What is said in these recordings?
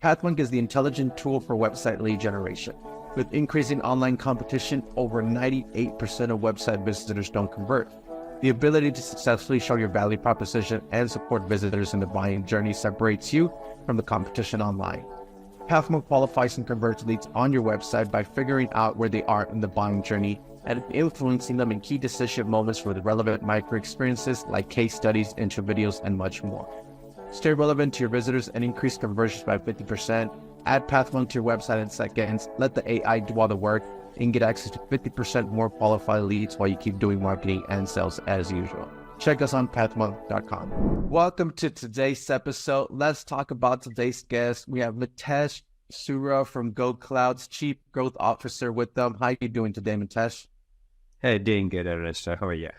Pathwink is the intelligent tool for website lead generation. With increasing online competition, over 98% of website visitors don't convert. The ability to successfully show your value proposition and support visitors in the buying journey separates you from the competition online. Pathwink qualifies and converts leads on your website by figuring out where they are in the buying journey and influencing them in key decision moments with relevant micro experiences like case studies, intro videos, and much more. Stay relevant to your visitors and increase conversions by 50%. Add Pathwink to your website in seconds. Let the AI do all the work and get access to 50% more qualified leads while you keep doing marketing and sales as usual. Check us on pathwink.com. Welcome to today's episode. Let's talk about today's guest. We have Mitesh Sura from GoCloudz, Chief Growth Officer with them. How are you doing today, Mitesh? Hey, doing good, Ernesto. How are you?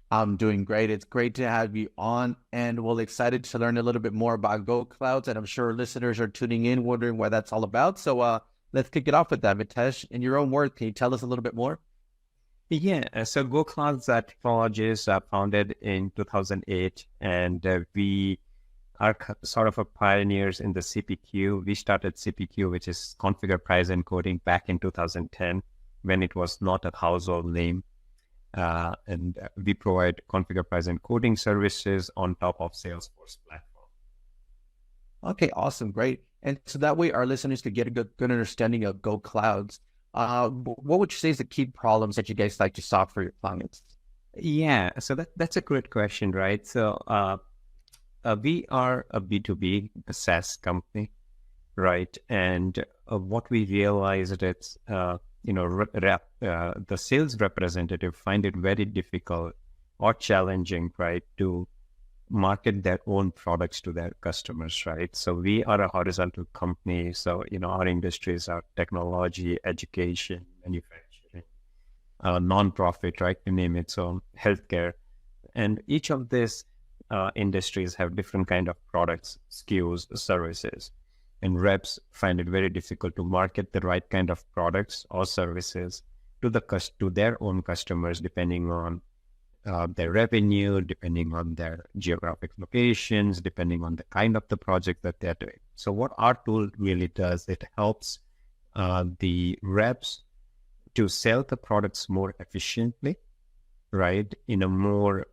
I'm doing great. It's great to have you on, and we're excited to learn a little bit more about GoCloudz, and I'm sure listeners are tuning in, wondering what that's all about. So let's kick it off with that. Mitesh, in your own words, can you tell us a little bit more? Yeah, so GoCloudz Technologies founded in 2008, and we are sort of pioneers in the CPQ. We started CPQ, which is Configure Price Encoding, back in 2010, when it was not a household name. And we provide configure price encoding services on top of Salesforce platform. Okay, awesome, great. And so that way our listeners could get a good understanding of GoCloudz. What would you say is the key problems that you guys like to solve for your clients? Yeah, so that's a great question, right? So we are a B2B SaaS company, right? And what we realized is the sales representative find it very difficult or challenging, right, to market their own products to their customers, right? So we are a horizontal company. So, our industries are technology, education, manufacturing, nonprofit, right? You name it. So healthcare. And each of these industries have different kind of products, SKUs, services. And reps find it very difficult to market the right kind of products or services to their own customers, depending on their revenue, depending on their geographic locations, depending on the kind of the project that they're doing. So what our tool really does, it helps the reps to sell the products more efficiently, right? In a more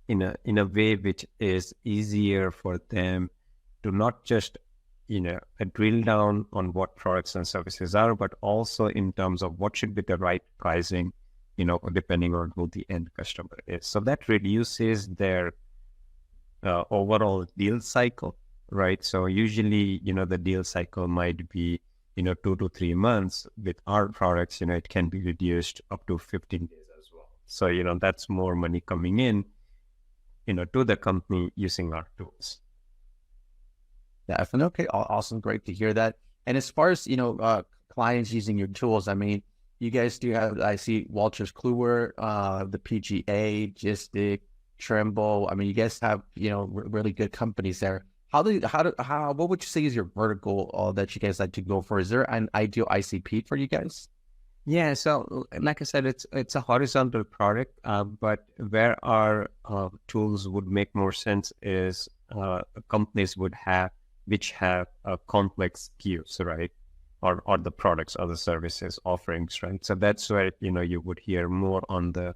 in a way which is easier for them to not just drill down on what products and services are, but also in terms of what should be the right pricing, depending on who the end customer is. So that reduces their overall deal cycle, right? So usually, the deal cycle might be 2 to 3 months. With our products, it can be reduced up to 15 days as well. So that's more money coming in to the company using our tools. Definitely. Okay. Awesome. Great to hear that. And as far as, clients using your tools, I mean, you guys do have, I see Walters Kluwer, the PGA, Gistic, Trimble. I mean, you guys have, really good companies there. What would you say is your vertical that you guys like to go for? Is there an ideal ICP for you guys? Yeah, so like I said, it's a horizontal product, but where our tools would make more sense is companies which have complex SKUs, right? Or the products or the services offerings, right? So that's where, you would hear more on the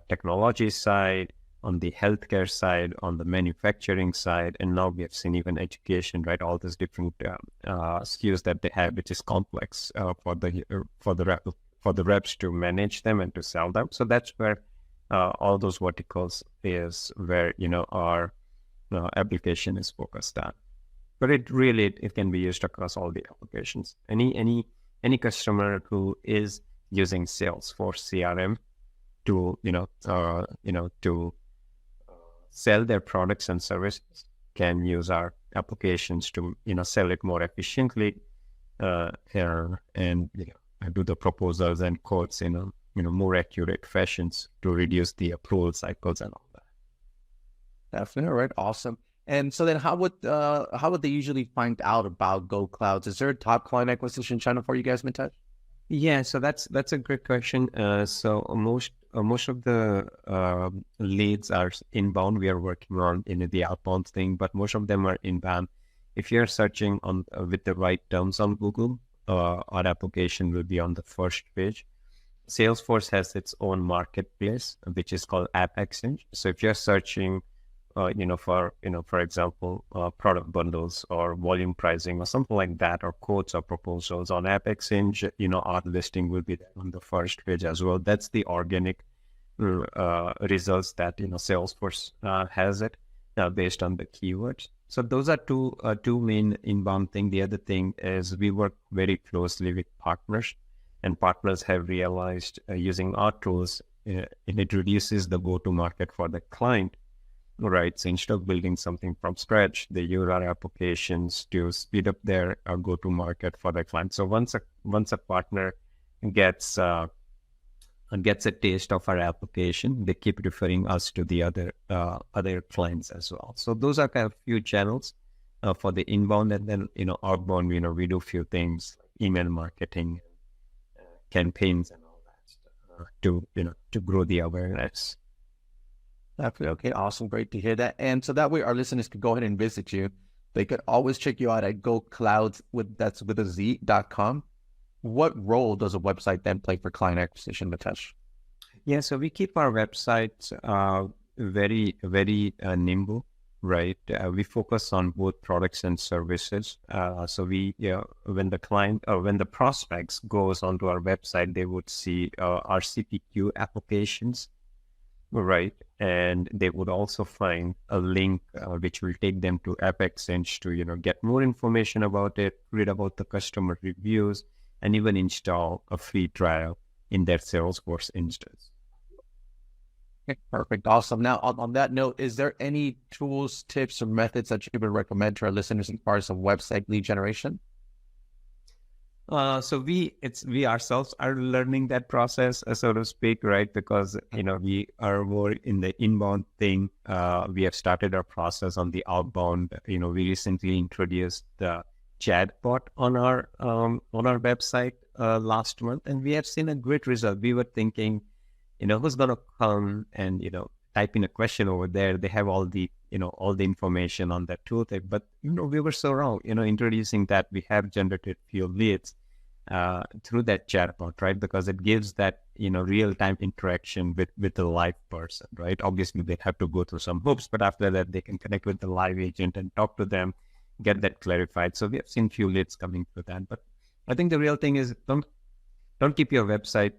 technology side, on the healthcare side, on the manufacturing side, and now we have seen even education, right? All these different SKUs that they have, which is complex for the reps to manage them and to sell them. So that's where all those verticals is where our application is focused on. But it can be used across all the applications. Any customer who is using Salesforce CRM to to sell their products and services can use our applications to sell it more efficiently and do the proposals and quotes in more accurate fashions to reduce the approval cycles and all that. Definitely. All right. Awesome. And so then how would they usually find out about GoCloudz? Is there a top client acquisition channel for you guys, Mitesh? Yeah, so that's a great question. So most leads are inbound. We are working on the outbound thing, but most of them are inbound. If you're searching on with the right terms on Google, our application will be on the first page. Salesforce has its own marketplace, which is called App Exchange. So if you're searching, for example, product bundles or volume pricing or something like that, or quotes or proposals on App Exchange, our listing will be there on the first page as well. That's the organic results that Salesforce has it based on the keywords. So those are two main inbound thing. The other thing is we work very closely with partners, and partners have realized using our tools, it reduces the go-to-market for the client, right? So instead of building something from scratch, they use our applications to speed up their go-to-market for the client. So once a partner gets a taste of our application, they keep referring us to the other clients as well. So those are kind of few channels for the inbound, and then outbound. We do few things like email marketing, campaigns, and all that stuff, to grow the awareness. Definitely. Okay, awesome. Great to hear that. And so that way our listeners could go ahead and visit you. They could always check you out at GoCloudz that's with a Z.com. What role does a website then play for client acquisition, Mitesh? Yeah, so we keep our websites very, very nimble, right? We focus on both products and services. So when the prospects goes onto our website, they would see our CPQ applications, right? And they would also find a link which will take them to App Exchange to get more information about it, read about the customer reviews, and even install a free trial in their Salesforce instance. Okay, perfect. Awesome. Now, on that note, is there any tools, tips, or methods that you would recommend to our listeners as far as some website lead generation? So we ourselves are learning that process, so to speak, right? Because we are more in the inbound thing. We have started our process on the outbound. We recently introduced the chatbot on our website last month, and we have seen a great result. We were thinking, who's gonna come and type in a question over there? They have all the information on that tool, but we were so wrong. Introducing that, we have generated few leads through that chatbot, right? Because it gives that real time interaction with the live person, right? Obviously, they have to go through some hoops, but after that, they can connect with the live agent and talk to them, get that clarified. So we have seen few leads coming through that. But I think the real thing is don't keep your website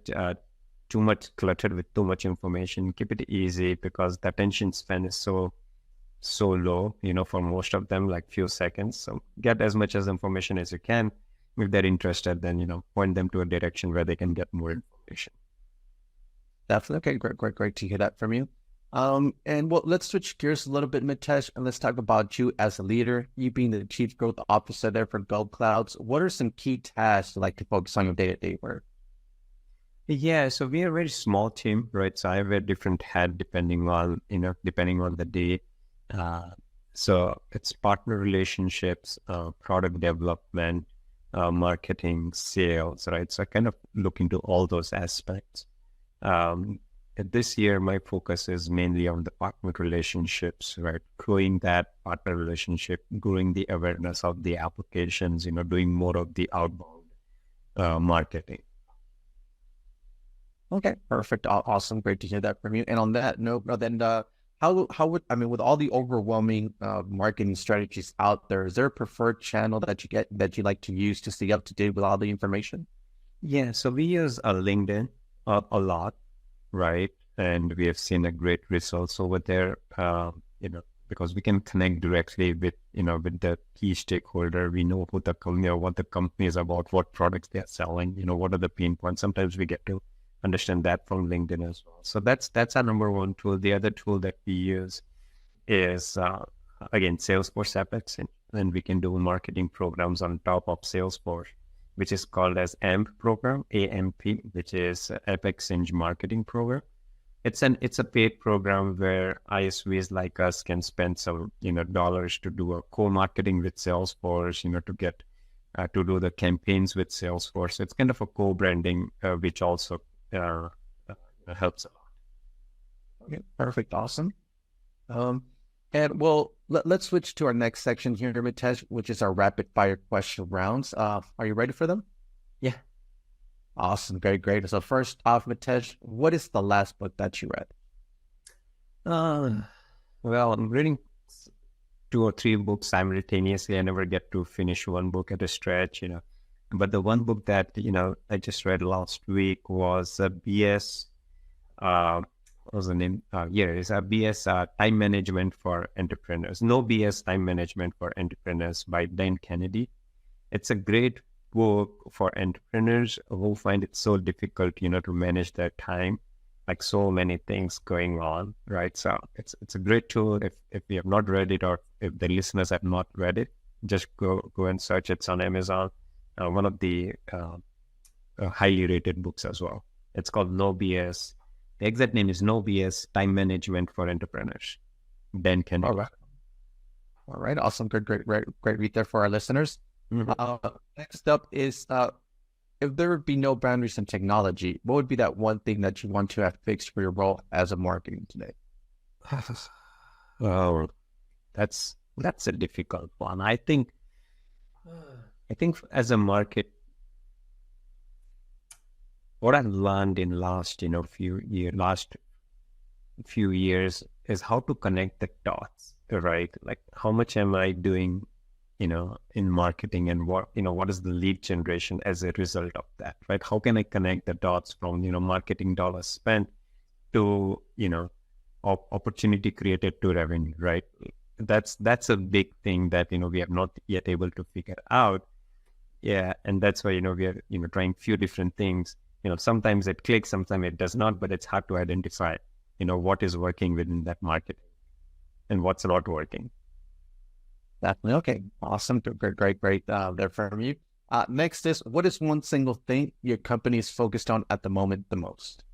too much cluttered with too much information. Keep it easy, because the attention span is so low, for most of them, like few seconds. So get as much as information as you can. If they're interested, then point them to a direction where they can get more information. Definitely. Okay, great to hear that from you. And well, let's switch gears a little bit, Mitesh, and let's talk about you as a leader. You being the Chief Growth Officer there for GoCloudz. What are some key tasks you like to focus on your day-to-day work? Yeah, so we are a very small team, right? So I have a different hat depending on the day. So it's partner relationships, product development, marketing, sales, right? So I kind of look into all those aspects. This year, my focus is mainly on the partner relationships, right? Growing that partner relationship, growing the awareness of the applications, doing more of the outbound marketing. Okay, perfect. Awesome. Great to hear that from you. And on that note, then how would, with all the overwhelming marketing strategies out there, is there a preferred channel that you like to use to stay up to date with all the information? Yeah, so we use LinkedIn a lot, right? And we have seen a great results over there, because we can connect directly with the key stakeholder. We know who the company, what the company is about, what products they are selling, what are the pain points. Sometimes we get to understand that from LinkedIn as well. So that's our number one tool. The other tool that we use is again Salesforce App Exchange, and we can do marketing programs on top of Salesforce, which is called as AMP program, AMP, which is App Exchange Marketing Program. It's a paid program where ISVs like us can spend some dollars to do a co-marketing with Salesforce, to get to do the campaigns with Salesforce. It's kind of a co-branding, which also helps a lot. Okay, perfect. Awesome. Um, and well, let's switch to our next section here, Mitesh, which is our rapid fire question rounds. Are you ready for them? Yeah. Awesome. Very great. So first off, Mitesh, what is the last book that you read? Uh, well, I'm reading two or three books simultaneously. I never get to finish one book at a stretch, But the one book that, I just read last week was BS, what was the name? It's a BS Time Management for Entrepreneurs. No BS Time Management for Entrepreneurs by Dan Kennedy. It's a great book for entrepreneurs who find it so difficult, to manage their time, like so many things going on, right? So it's a great tool. If you have not read it, or if the listeners have not read it, just go and search. It's on Amazon. One of the highly rated books as well. It's called No BS. The exact name is No BS Time Management for Entrepreneurs. Dan Kennedy. All right. All right. Awesome. Great read there for our listeners. Mm-hmm. Next up is if there would be no boundaries in technology, what would be that one thing that you want to have fixed for your role as a marketing today? Oh, that's a difficult one. I think as a market, what I've learned in last few years is how to connect the dots, right? Like how much am I doing, in marketing, and what is the lead generation as a result of that, right? How can I connect the dots from, marketing dollars spent to, opportunity created to revenue, right? That's a big thing that, we have not yet able to figure out. Yeah. And that's why, we are, trying few different things. Sometimes it clicks, sometimes it does not, but it's hard to identify, what is working within that market and what's not working. Definitely. Okay. Awesome. Great. There from you. Next is, what is one single thing your company is focused on at the moment the most?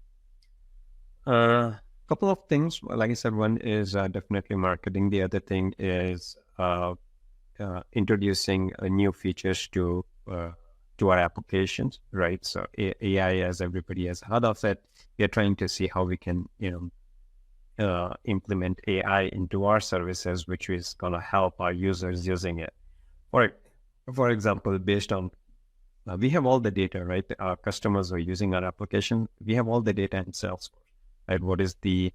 Couple of things. Like I said, one is definitely marketing. The other thing is introducing new features to our applications, right? So AI, as everybody has heard of it, we are trying to see how we can, implement AI into our services, which is going to help our users using it. For example, based on we have all the data, right? Our customers are using our application. We have all the data in Salesforce, right? What is the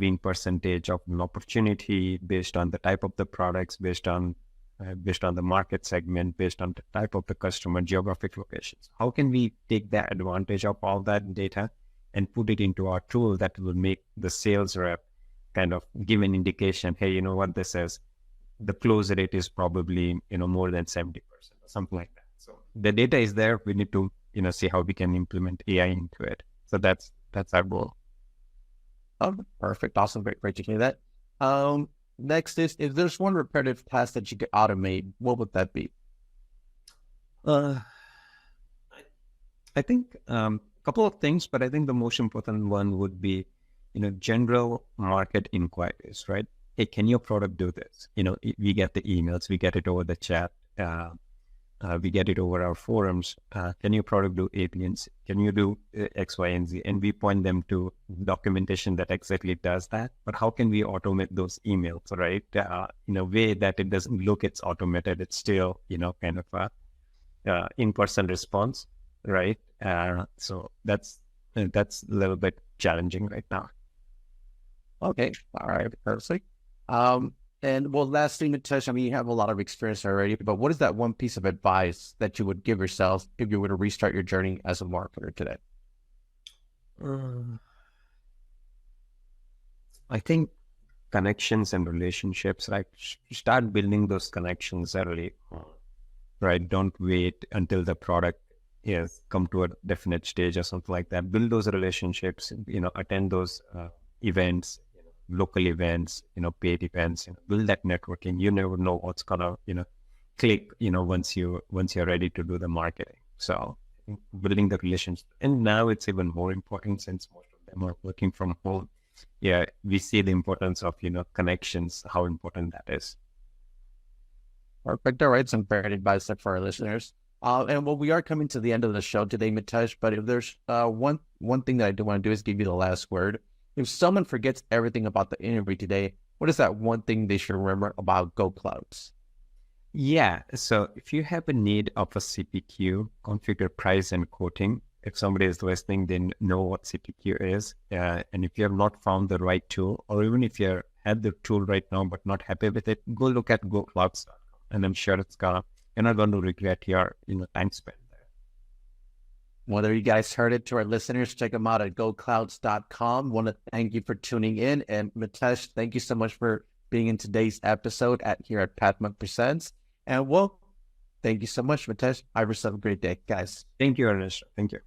win percentage of an opportunity based on the type of the products, based on the market segment, based on the type of the customer, geographic locations. How can we take that advantage of all that data and put it into our tool that will make the sales rep kind of give an indication, hey, you know what this is? The close rate is probably, more than 70% or something like that. So the data is there. We need to, see how we can implement AI into it. So that's our goal. Oh, perfect. Awesome. Great to hear that. Next is, if there's one repetitive task that you could automate, what would that be? I think a couple of things, but I think the most important one would be, general market inquiries, right? Hey, can your product do this? We get the emails, we get it over the chat, we get it over our forums. Can your product do A, B, and C? Can you do X, Y, and Z? And we point them to documentation that exactly does that. But how can we automate those emails, right? In a way that it doesn't look it's automated. It's still, kind of a in-person response, right? So that's a little bit challenging right now. Okay. All right. Perfect. And well, lastly, Mitesh, you have a lot of experience already, but what is that one piece of advice that you would give yourself if you were to restart your journey as a marketer today? I think connections and relationships, like start building those connections early, right? Don't wait until the product is come to a definite stage or something like that. Build those relationships, attend those events, local events, paid events, build that networking. You never know what's gonna, click, once you're ready to do the marketing. So building the relationship. And now it's even more important since most of them are working from home. Yeah, we see the importance of, connections, how important that is. Perfect. All right. Some great advice there for our listeners. And well, we are coming to the end of the show today, Mitesh, but if there's one thing that I do want to do is give you the last word. If someone forgets everything about the interview today, what is that one thing they should remember about GoCloudz? Yeah. So if you have a need of a CPQ, configure price and quoting. If somebody is listening, they know what CPQ is. And if you have not found the right tool, or even if you had the tool right now but not happy with it, go look at GoCloudz.com, and I'm sure you're not going to regret your time spent there. Whether you guys heard it, to our listeners, check them out at GoCloudz.com. Want to thank you for tuning in, and Mitesh, thank you so much for being in today's episode here at Pathmark Presents. And well, thank you so much, Mitesh. Have yourself a great day, guys. Thank you, Ernest. Thank you.